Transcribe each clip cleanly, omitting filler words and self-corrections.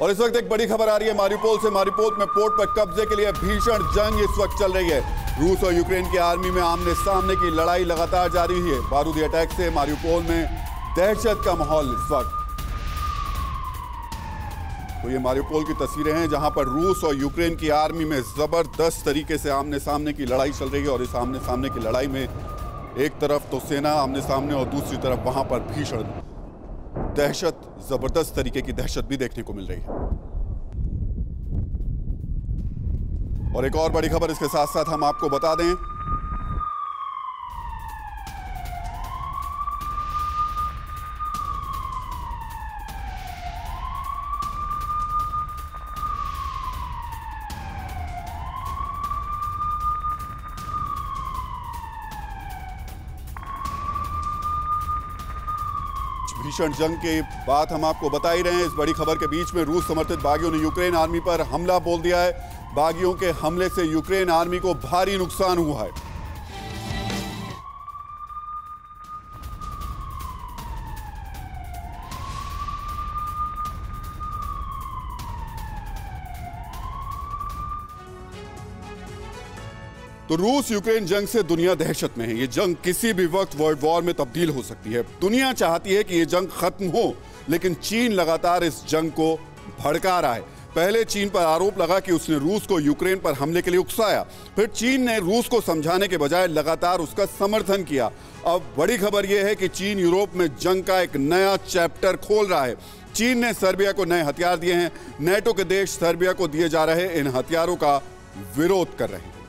और इस वक्त एक बड़ी खबर आ रही है मारिउपोल से। मारिउपोल में पोर्ट पर कब्जे के लिए भीषण जंग इस वक्त चल रही है। रूस और यूक्रेन की आर्मी में आमने सामने की लड़ाई लगातार जारी है। बारूदी अटैक से मारिउपोल में दहशत का माहौल इस वक्त। तो ये मारिउपोल की तस्वीरें हैं जहां पर रूस और यूक्रेन की आर्मी में जबरदस्त तरीके से आमने सामने की लड़ाई चल रही है। और इस आमने सामने की लड़ाई में एक तरफ तो सेना आमने सामने और दूसरी तरफ वहां पर भीषण दहशत, जबरदस्त तरीके की दहशत भी देखने को मिल रही है। और एक और बड़ी खबर इसके साथ साथ हम आपको बता दें, भीषण जंग की बात हम आपको बता ही रहे हैं। इस बड़ी खबर के बीच में रूस समर्थित बागियों ने यूक्रेन आर्मी पर हमला बोल दिया है। बागियों के हमले से यूक्रेन आर्मी को भारी नुकसान हुआ है। तो रूस यूक्रेन जंग से दुनिया दहशत में है। ये जंग किसी भी वक्त वर्ल्ड वॉर में तब्दील हो सकती है। दुनिया चाहती है कि ये जंग खत्म हो, लेकिन चीन लगातार इस जंग को भड़का रहा है। पहले चीन पर आरोप लगा कि उसने रूस को यूक्रेन पर हमले के लिए उकसाया। फिर चीन ने रूस को समझाने के बजाय लगातार उसका समर्थन किया। अब बड़ी खबर यह है कि चीन यूरोप में जंग का एक नया चैप्टर खोल रहा है। चीन ने सर्बिया को नए हथियार दिए हैं। नेटो के देश सर्बिया को दिए जा रहे इन हथियारों का विरोध कर रहे हैं।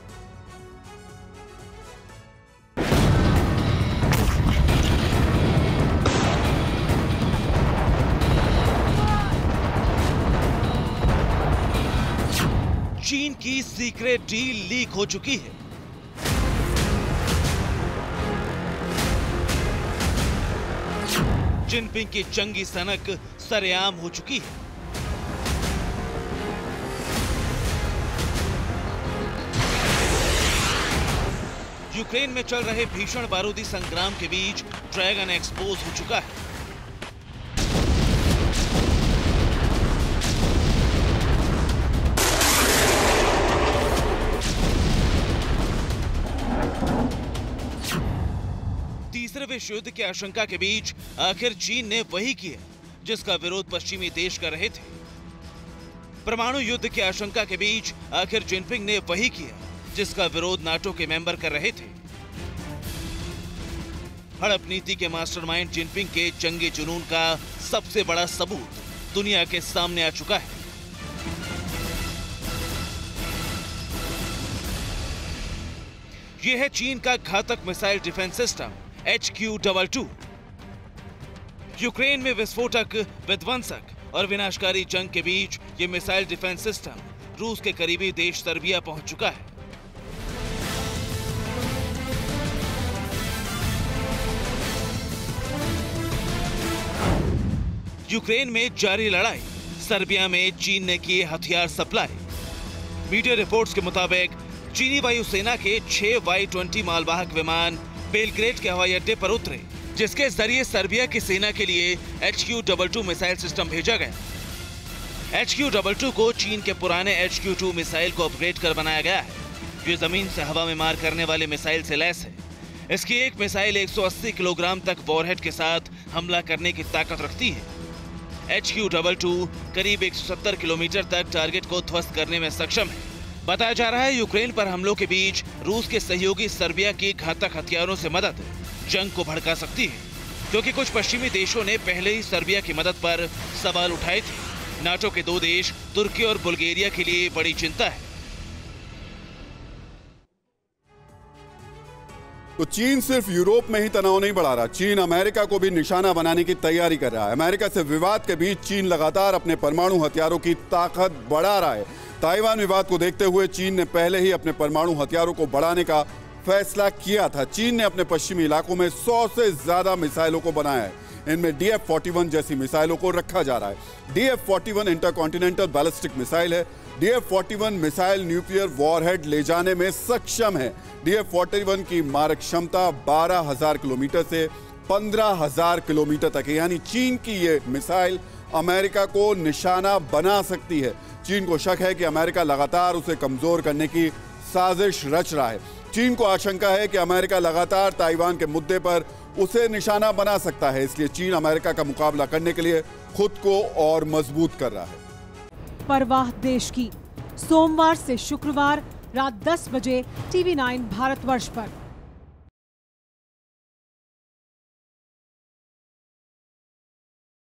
चीन की सीक्रेट डील लीक हो चुकी है। जिनपिंग की जंगी सनक सरेआम हो चुकी है। यूक्रेन में चल रहे भीषण बारूदी संग्राम के बीच ड्रैगन एक्सपोज हो चुका है। तीसरे विश्व युद्ध की आशंका के बीच आखिर चीन ने वही किया जिसका विरोध पश्चिमी देश कर रहे थे। परमाणु युद्ध की आशंका के बीच आखिर जिनपिंग ने वही किया जिसका विरोध नाटो के मेंबर कर रहे थे। हड़प नीति के मास्टरमाइंड जिनपिंग के जंगी जुनून का सबसे बड़ा सबूत दुनिया के सामने आ चुका है। यह है चीन का घातक missile defence system HQ-22। Ukraine में विस्फोटक, विध्वंसक और विनाशकारी जंग के बीच यह मिसाइल डिफेंस सिस्टम रूस के करीबी देश सर्बिया पहुंच चुका है। यूक्रेन में जारी लड़ाई, सर्बिया में चीन ने किए हथियार सप्लाई। मीडिया रिपोर्ट्स के मुताबिक चीनी वायुसेना के 6 Y-20 मालवाहक विमान बेलग्रेड के हवाई अड्डे पर उतरे, जिसके जरिए सर्बिया की सेना के लिए HQ-22 मिसाइल सिस्टम भेजा गया। HQ-22 को चीन के पुराने HQ-2 मिसाइल को अपग्रेड कर बनाया गया है। ये जमीन से हवा में मार करने वाले मिसाइल से लैस है। इसकी एक मिसाइल 180 किलोग्राम तक वॉरहेड के साथ हमला करने की ताकत रखती है। HQ-22 करीब 170 किलोमीटर तक टारगेट को ध्वस्त करने में सक्षम है। बताया जा रहा है यूक्रेन पर हमलों के बीच रूस के सहयोगी सर्बिया की घातक हथियारों से मदद जंग को भड़का सकती है, क्योंकि कुछ पश्चिमी देशों ने पहले ही सर्बिया की मदद पर सवाल उठाए थे। नाटो के 2 देश तुर्की और बुल्गारिया के लिए बड़ी चिंता है। तो चीन सिर्फ यूरोप में ही तनाव नहीं बढ़ा रहा, चीन अमेरिका को भी निशाना बनाने की तैयारी कर रहा है। अमेरिका से विवाद के बीच चीन लगातार अपने परमाणु हथियारों की ताकत बढ़ा रहा है। ताइवान विवाद को देखते हुए चीन ने पहले ही अपने परमाणु हथियारों को बढ़ाने का फैसला किया था। चीन ने अपने पश्चिमी इलाकों में 100 से ज्यादा मिसाइलों को बनाया है। इनमें DF-41 जैसी मिसाइलों को रखा जा रहा है। DF-41 इंटरकॉन्टिनेंटल बैलिस्टिक मिसाइल है। DF-41 मिसाइल न्यूक्लियर वॉरहेड ले जाने में सक्षम है। DF-41 की मारक क्षमता 12,000 किलोमीटर से 15,000 किलोमीटर तक है। यानी चीन की ये मिसाइल अमेरिका को निशाना बना सकती है। चीन को शक है कि अमेरिका लगातार उसे कमजोर करने की साजिश रच रहा है। चीन को आशंका है कि अमेरिका लगातार ताइवान के मुद्दे पर उसे निशाना बना सकता है, इसलिए चीन अमेरिका का मुकाबला करने के लिए खुद को और मजबूत कर रहा है। परवाह देश की, सोमवार से शुक्रवार रात 10 बजे TV9 भारतवर्ष पर।